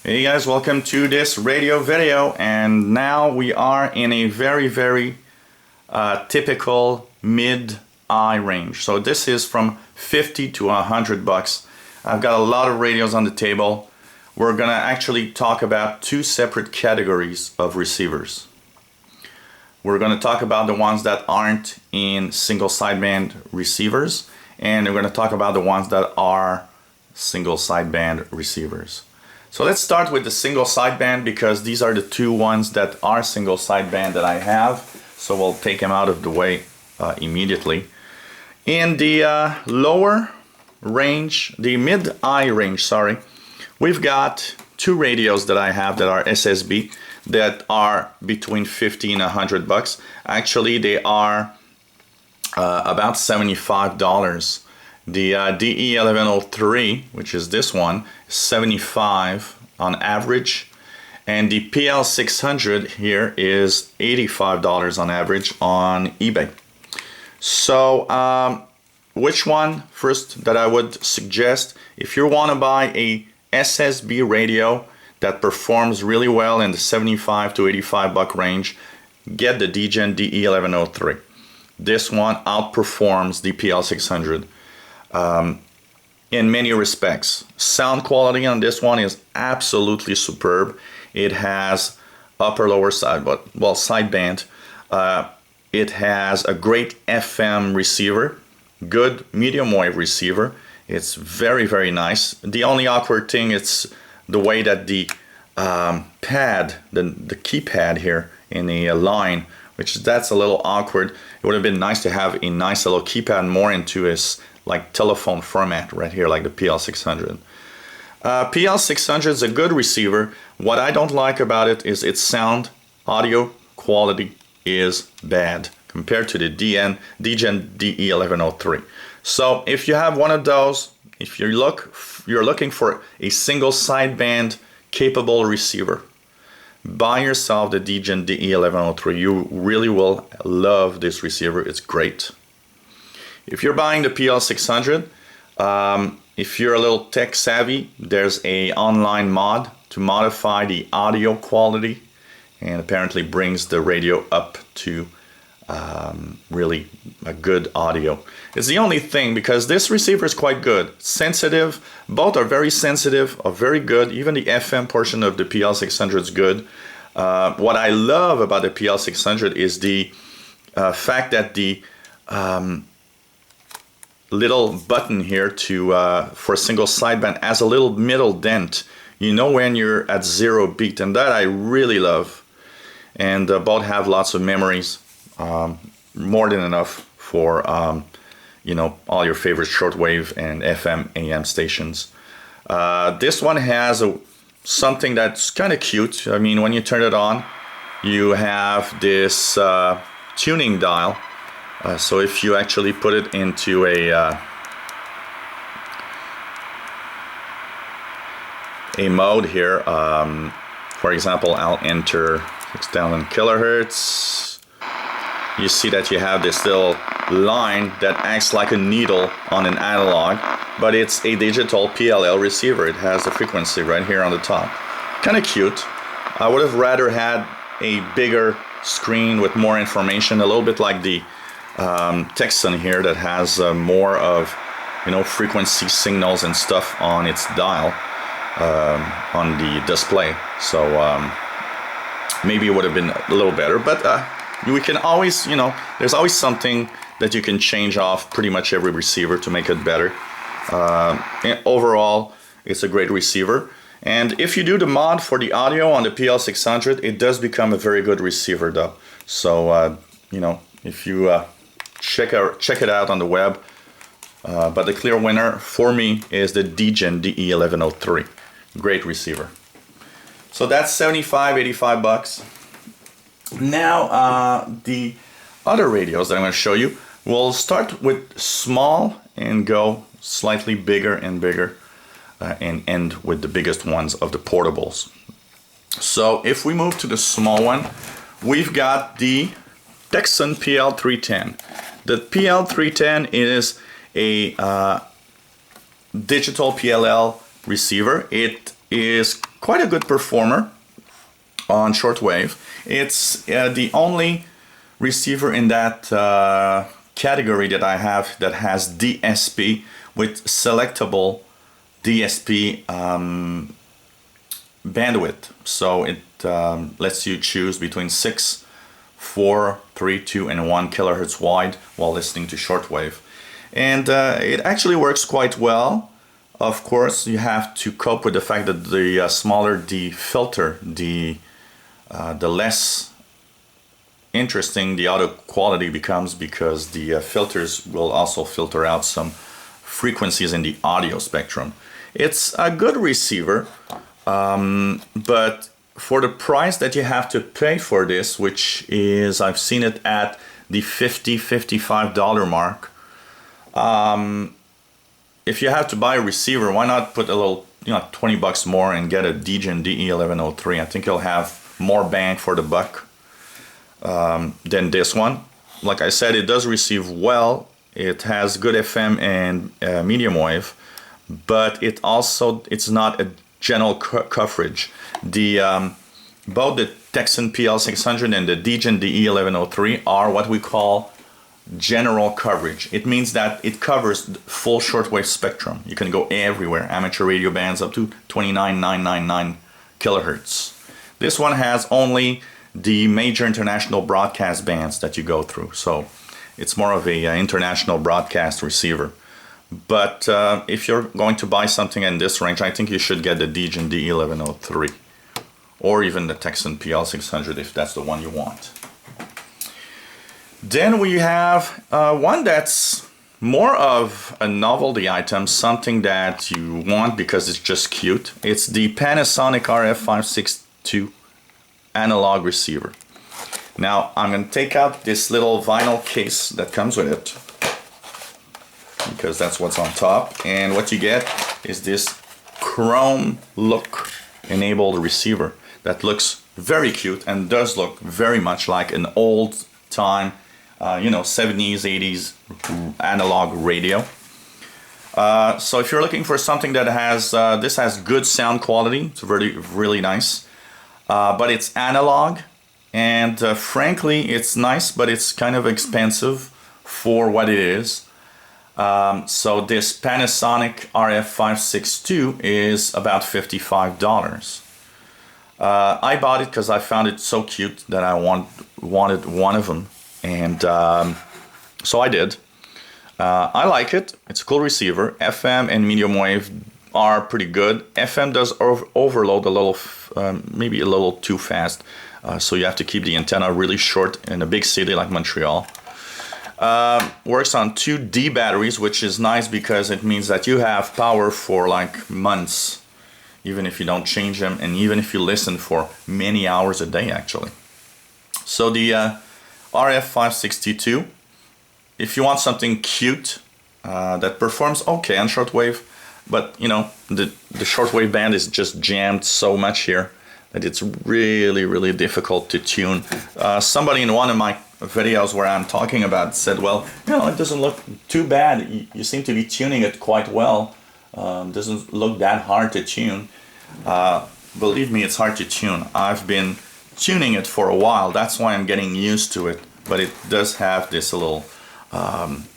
Hey guys, welcome to this radio video, and now we are in a very typical mid-eye range. So this is from 50 to 100 bucks. I've got a lot of radios on the table. We're gonna actually talk about two separate categories of receivers. We're gonna talk about the ones that aren't in single sideband receivers, and we're gonna talk about the ones that are single sideband receivers. So let's start with the single sideband because these are the two ones that are single sideband that I have. So we'll take them out of the way immediately. In the lower range, the mid-eye range, sorry, we've got two radios that I have that are SSB that are between 50 and 100 bucks. Actually, they are about $75. The DE1103, which is this one, is $75 on average, and the PL-600 here is $85 on average on eBay. So which one first that I would suggest if you want to buy a SSB radio that performs really well in the 75 to 85 buck range, get the Degen DE1103. This one outperforms the PL-600 in many respects. Sound quality on this one is absolutely superb. It has upper lower side, but well, sideband. It has a great FM receiver, good medium wave receiver. It's very nice. The only awkward thing is the way that the pad, the keypad here in the line, that's a little awkward. It would have been nice to have a nice little keypad more into his like telephone format right here, like the PL-600. PL-600 is a good receiver. What I don't like about it is its sound, audio quality is bad compared to the Degen DE1103. So if you have one of those, if you're looking for a single sideband capable receiver, buy yourself the Degen DE1103. You really will love this receiver. It's great. If you're buying the PL-600, if you're a little tech savvy, there's a online mod to modify the audio quality and apparently brings the radio up to really a good audio. It's the only thing because this receiver is quite good. Sensitive, both are very sensitive, are very good. Even the FM portion of the PL-600 is good. What I love about the PL-600 is the fact that the little button here to for a single sideband has a little middle dent. You know when you're at 0 beat, and that I really love. And both have lots of memories, more than enough for you know, all your favorite shortwave and FM AM stations. This one has something that's kind of cute. I mean, when you turn it on, you have this tuning dial. So if you actually put it into a mode here, for example, I'll enter 6,000 kilohertz. You see that you have this little line that acts like a needle on an analog, but it's a digital PLL receiver. It has the frequency right here on the top. Kind of cute. I would have rather had a bigger screen with more information, a little bit like the Tecsun here that has more of, you know, frequency signals and stuff on its dial on the display. So maybe it would have been a little better, but we can always, you know, there's always something that you can change off pretty much every receiver to make it better. And overall, it's a great receiver. And if you do the mod for the audio on the PL-600, it does become a very good receiver though. So you know, if you check it out on the web. But the clear winner for me is the Degen DE1103. Great receiver. So that's 75, 85 bucks. Now the other radios that I'm going to show you, we'll start with small and go slightly bigger and bigger and end with the biggest ones of the portables. So if we move to the small one, we've got the Tecsun PL-310. The PL-310 is a digital PLL receiver. It is quite a good performer on shortwave. It's the only receiver in that category that I have that has DSP with selectable DSP bandwidth. So it lets you choose between 6, 4, 3, 2, and 1 kilohertz wide while listening to shortwave. And it actually works quite well. Of course, you have to cope with the fact that the smaller the filter, the less interesting the audio quality becomes, because the filters will also filter out some frequencies in the audio spectrum. It's a good receiver, but for the price that you have to pay for this, which is, I've seen it at the $50–$55 mark, if you have to buy a receiver, why not put a little, $20 more and get a Degen DE1103? I think you'll have more bang for the buck than this one. Like I said, it does receive well. It has good FM and medium wave, but it's not a general coverage. Both the Tecsun PL-880 and the Degen DE1103 are what we call general coverage. It means that it covers the full shortwave spectrum. You can go everywhere. Amateur radio bands up to 29,999 kilohertz. This one has only the major international broadcast bands that you go through. So it's more of a international broadcast receiver. But if you're going to buy something in this range, I think you should get the Degen DE1103 or even the Tecsun PL-880 if that's the one you want. Then we have one that's more of a novelty item, something that you want because it's just cute. It's the Panasonic RF562 analog receiver. Now I'm going to take out this little vinyl case that comes with it, because that's what's on top, and what you get is this chrome look enabled receiver that looks very cute and does look very much like an old time 70s, 80s analog radio. So if you're looking for something that has this has good sound quality, it's really nice, but it's analog, and frankly it's nice, but it's kind of expensive for what it is. So this Panasonic RF562 is about $55. I bought it because I found it so cute that I wanted one of them, and so I did. I like it. It's a cool receiver. FM and medium wave are pretty good. FM does overload a little, maybe a little too fast, so you have to keep the antenna really short in a big city like Montreal. Works on 2 D batteries, which is nice because it means that you have power for like months, even if you don't change them, and even if you listen for many hours a day actually. So the RF562, if you want something cute that performs okay on shortwave, but the shortwave band is just jammed so much here that it's really difficult to tune. Somebody in one of my videos where I'm talking about said, well, it doesn't look too bad. You seem to be tuning it quite well. Doesn't look that hard to tune. Believe me, it's hard to tune. I've been tuning it for a while. That's why I'm getting used to it. But it does have this little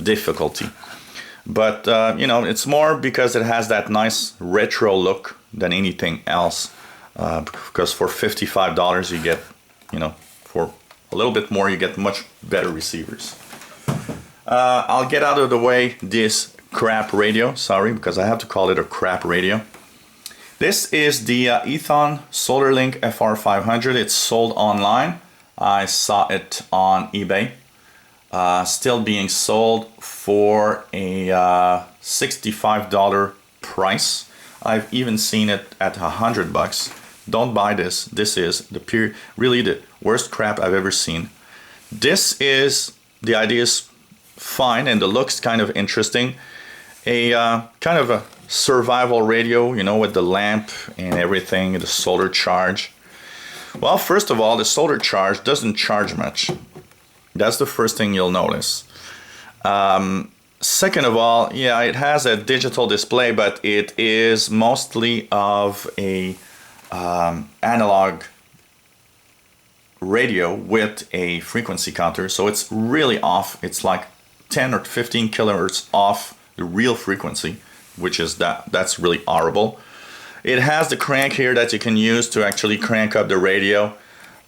difficulty. But it's more because it has that nice retro look than anything else. Because for $55 you get, for a little bit more you get much better receivers. I'll get out of the way this crap radio, sorry, because I have to call it a crap radio. This is the Ethon SolarLink FR500. It's sold online. I saw it on eBay. Still being sold for a $65 price. I've even seen it at $100. Don't buy this. This is really the worst crap I've ever seen. The idea is fine and the look's kind of interesting. A kind of a survival radio, with the lamp and everything, the solar charge. Well, first of all, the solar charge doesn't charge much. That's the first thing you'll notice. Second of all, yeah, it has a digital display, but it is mostly of a analog radio with a frequency counter, so it's really off. It's like 10 or 15 kilohertz off the real frequency, which is that's really horrible. It has the crank here that you can use to actually crank up the radio.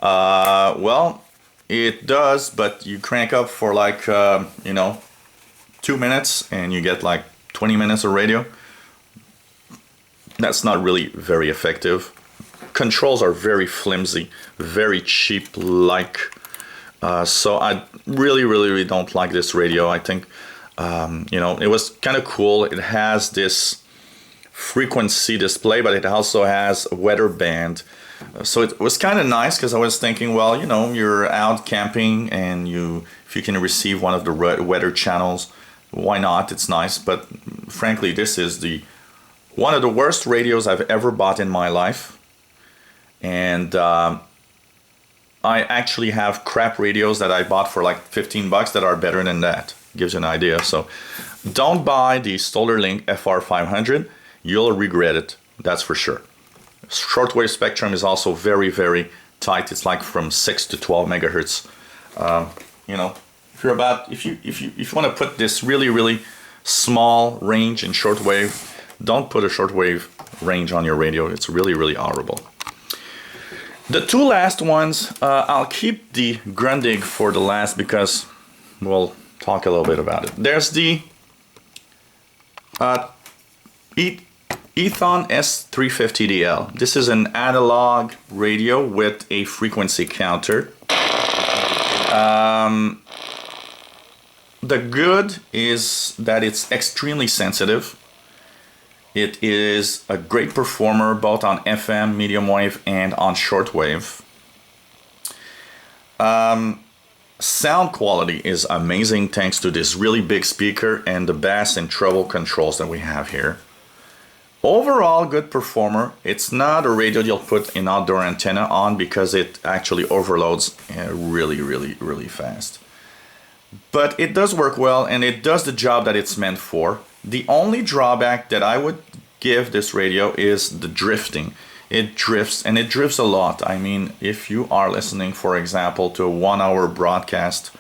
Well, it does, but you crank up for like 2 minutes and you get like 20 minutes of radio. That's not really very effective. Controls are very flimsy, very cheap so I really don't like this radio. I think it was kind of cool. It has this frequency display, but it also has a weather band. So it was kind of nice because I was thinking, well, you're out camping and if you can receive one of the weather channels, why not? It's nice. But frankly, this is one of the worst radios I've ever bought in my life. And I actually have crap radios that I bought for like $15 that are better than that. Gives you an idea. So don't buy the SolarLink FR500. You'll regret it. That's for sure. Shortwave spectrum is also very, very tight. It's like from 6 to 12 megahertz. If you want to put this really small range in shortwave, don't put a shortwave range on your radio. It's really horrible. The two last ones, I'll keep the Grundig for the last because we'll talk a little bit about it. There's the Ethon S350DL. This is an analog radio with a frequency counter. The good is that it's extremely sensitive. It is a great performer both on FM, medium wave, and on shortwave. Sound quality is amazing thanks to this really big speaker and the bass and treble controls that we have here. Overall, good performer. It's not a radio you'll put an outdoor antenna on because it actually overloads really fast. But it does work well and it does the job that it's meant for. The only drawback that I would give this radio is the drifting. It drifts, and it drifts a lot. I mean, if you are listening, for example, to a 1 hour broadcast,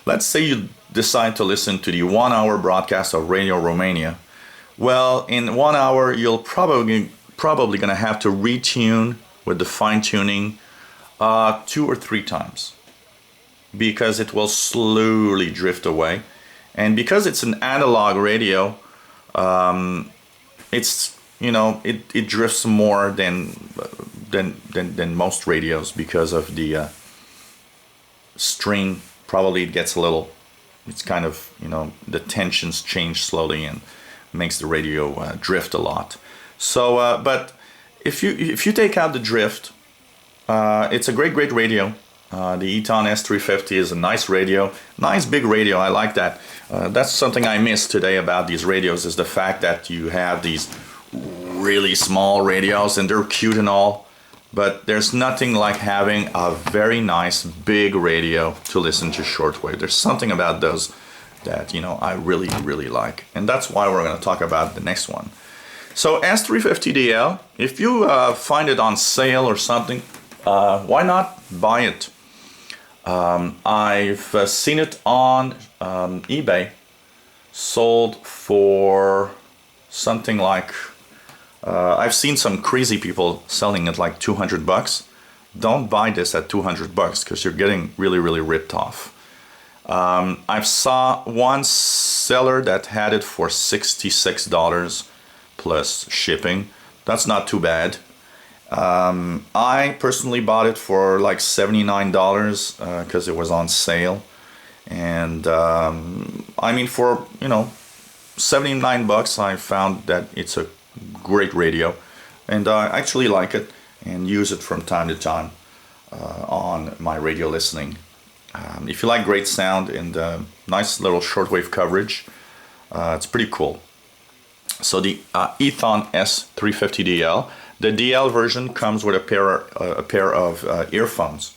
let's say you decide to listen to the 1 hour broadcast of Radio Romania. Well, in 1 hour, you'll probably gonna have to retune with the fine tuning 2 or 3 times because it will slowly drift away. And because it's an analog radio, it drifts more than most radios because of the string. Probably it gets it's kind of, the tensions change slowly and makes the radio drift a lot. So, but if you take out the drift, it's a great radio. The Ethon S350 is a nice radio, nice big radio. I like that. That's something I miss today about these radios, is the fact that you have these really small radios and they're cute and all, but there's nothing like having a very nice big radio to listen to shortwave. There's something about those that I really like, and that's why we're going to talk about the next one. So S350DL, if you find it on sale or something, why not buy it? I've seen it on eBay, sold for something like, I've seen some crazy people selling it like $200. Don't buy this at $200 because you're getting really ripped off. I've saw one seller that had it for $66 plus shipping. That's not too bad. I personally bought it for like $79 because it was on sale, and I mean, for $79 I found that it's a great radio, and I actually like it and use it from time to time on my radio listening. If you like great sound and nice little shortwave coverage, it's pretty cool. So the Ethon S350DL. The DL version comes with a pair of earphones.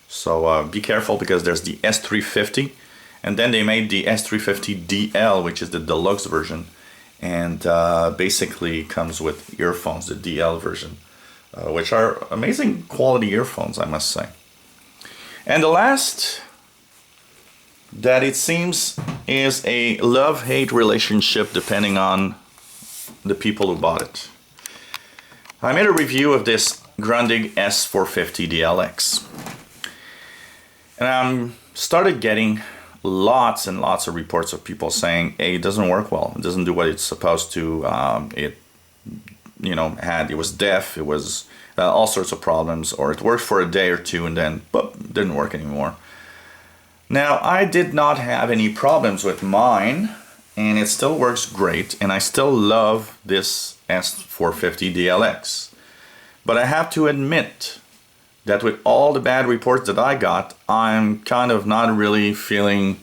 So be careful, because there's the S350, and then they made the S350DL, which is the deluxe version, and basically comes with earphones, the DL version. which are amazing quality earphones, I must say. And the last that it seems is a love-hate relationship depending on the people who bought it. I made a review of this Grundig S450 DLX, and I started getting lots and lots of reports of people saying, hey, it doesn't work well, it doesn't do what it's supposed to, it was deaf, it was all sorts of problems, or it worked for a day or two and then boop, didn't work anymore. Now, I did not have any problems with mine, and it still works great, and I still love this S450 DLX. But I have to admit that with all the bad reports that I got, I'm kind of not really feeling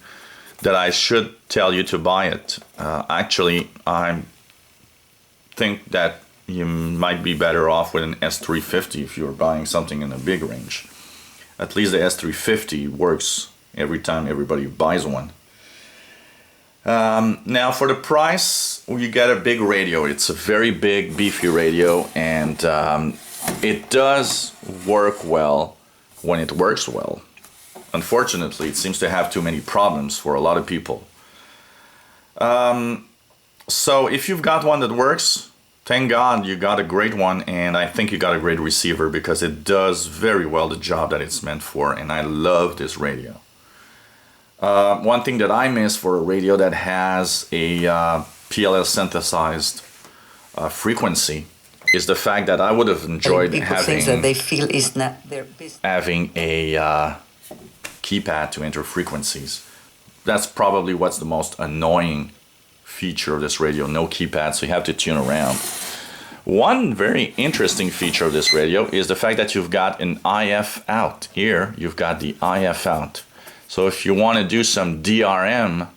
that I should tell you to buy it. Actually, I think that you might be better off with an S350 if you're buying something in a big range. At least the S350 works every time everybody buys one. Now for the price, you get a big radio. It's a very big, beefy radio, and it does work well when it works well. Unfortunately, it seems to have too many problems for a lot of people. So if you've got one that works, thank God you got a great one, and I think you got a great receiver because it does very well the job that it's meant for, and I love this radio. One thing that I miss for a radio that has a PLL synthesized frequency is the fact that I would have enjoyed having that they feel is not their business. Having a keypad to enter frequencies. That's probably what's the most annoying feature of this radio, no keypad, so you have to tune around. One very interesting feature of this radio is the fact that you've got an IF out. Here, you've got the IF out. So if you want to do some DRM,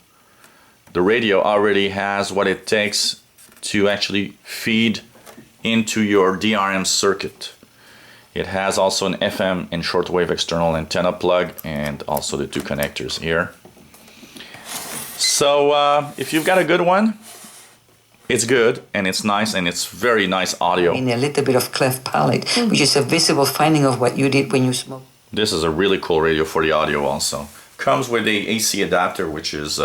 the radio already has what it takes to actually feed into your DRM circuit. It has also an FM and shortwave external antenna plug, and also the two connectors here. So if you've got a good one, it's good and it's nice and it's very nice audio. In a little bit of cleft palate, which is a visible finding of what you did when you smoked. This is a really cool radio for the audio also. Comes with a AC adapter, which is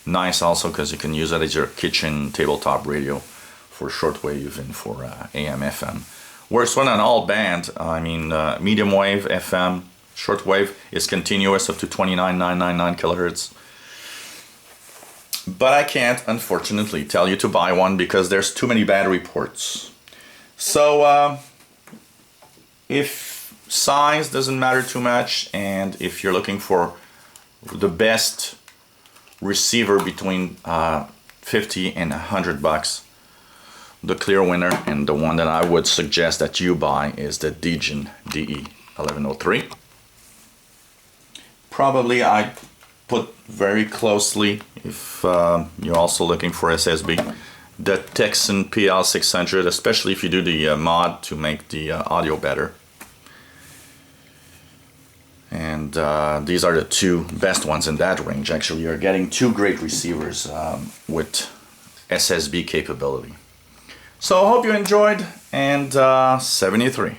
nice also because you can use that as your kitchen tabletop radio for shortwave and for AM, FM. Works well on all band. I mean, medium wave, FM, shortwave is continuous up to 29,999 kilohertz. But I can't, unfortunately, tell you to buy one because there's too many bad reports. So, if size doesn't matter too much, and if you're looking for the best receiver between 50 and $100, the clear winner and the one that I would suggest that you buy is the Degen DE1103. Probably I put very closely, if you're also looking for SSB, the Tecsun PL-880, especially if you do the mod to make the audio better. And these are the two best ones in that range. Actually, you're getting two great receivers with SSB capability. So I hope you enjoyed, and 73.